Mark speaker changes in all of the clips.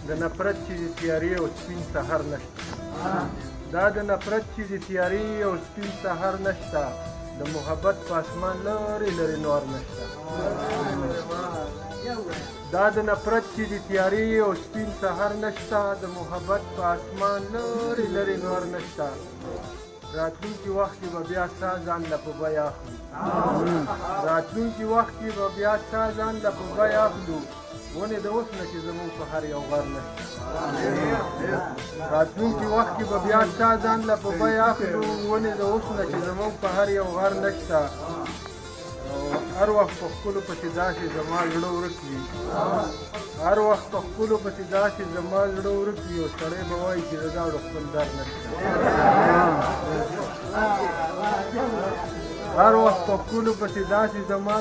Speaker 1: د نفرت چې د تیارې او سپین سحر نشته دا د نفرت چې د تیارې او سپین سحر نشته د محبت په اسمان لرې لرې نور نشته دا د نفرت چې د تیارې او سپین سحر نشته د محبت په اسمان لرې لرې نور نشته راتلونکي وخت کې به بیا ستا ځان له په بیه اخلو راتلونکي وخت کې به بیا ستا ځان له په بیه اخلو ونې د اوس نه چې زموږ په هر یو غر نشته راتلونکي وخت کې به بیا ستا ځان له په بیه اخلو ونې د اوس نه چې زموږ په هر یو غر نشته هر وخت په خپلو پسې داسې زما زړه ورک وي هر وخت په خپلو پسې داسې زما زړه ورک وي او سړی به وایي چې د داړو خپل درد نشته هر وخت په خپلو پسې داسې زما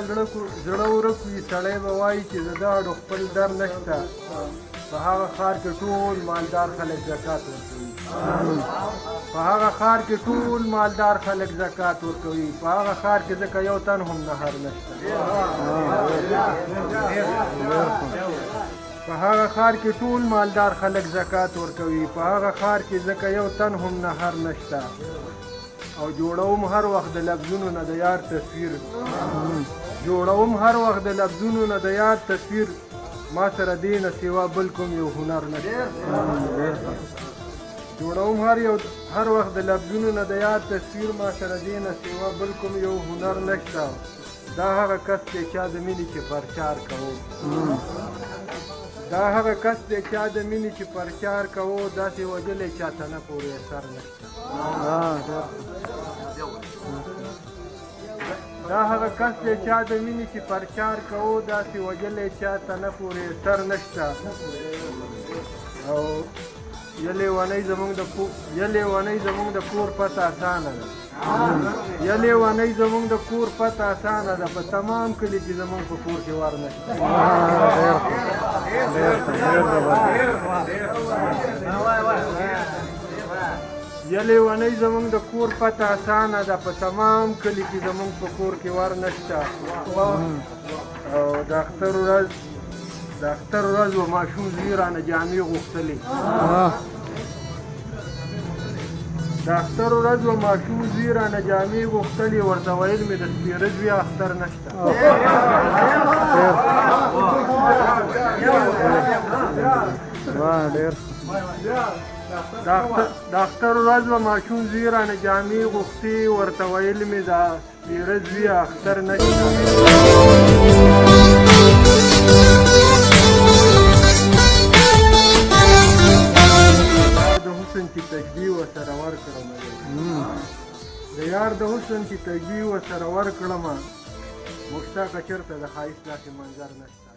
Speaker 1: زړه ورک وي سړی به وایي چې د داړو خپل در نشته په هغه ښار کې ټول مالدار خلک زکات ورکوي په هغه ښار کې ټول مالدار خلک زکات ورکوي په هغه ښار کې ځکه یو تن هم نهر نشته په هغه ښار کې ټول مالدار خلک زکات ورکوي په هغه ښار کې ځکه یو تن هم نهر نشته او جوړوم هر وخت د لفظونو نه د یار تصویر جوړوم هر وخت د لفظونو نه د یار تصویر ما سره دې نه سوا بل کوم یو هنر نشته جوړوم هر وخت د لفظونو نه د یار تصویر ما سره دې نه سوا بل کوم یو هنر نشته دا هغه کس دی چا د مینې چې پرچار کوو دا هغه کس دی چا د مینې چې پرچار کوو داسې وجلی چاته نه پورې اثر نشته دا هغه کس دی چا د مینې چې پرچار کوو داسې وجلی چاته نه پورې اثر نشته او یلې ونۍ زموږ د کور پته اسانه ده یلې ونۍ زموږ د کور پته اسانه ده په تمام کلي کې زموږ په کور کې ور نشته یلې ونۍ زموږ د کور پته اسانه ده په تمام کلي کې زموږ په کور کې ور نشته او د اختر ورځ و ماشوم زوی رانه جامې غوښتلې د اختر ورځ و ماشوم زوی رانه جامې غوښتلې ورته ویل مې د سپېره زویه اختر نشته د اختر ورځ و ماشوم زوی رانه جامې غوښتې ورته ویل مې د سپېره زویه اختر نشته چې تشبیه ورسره ورکړم د یار د حسن چې تشبیه ورسره ورکړم موږ ستا که چېرته د ښایست داسې منظر نشته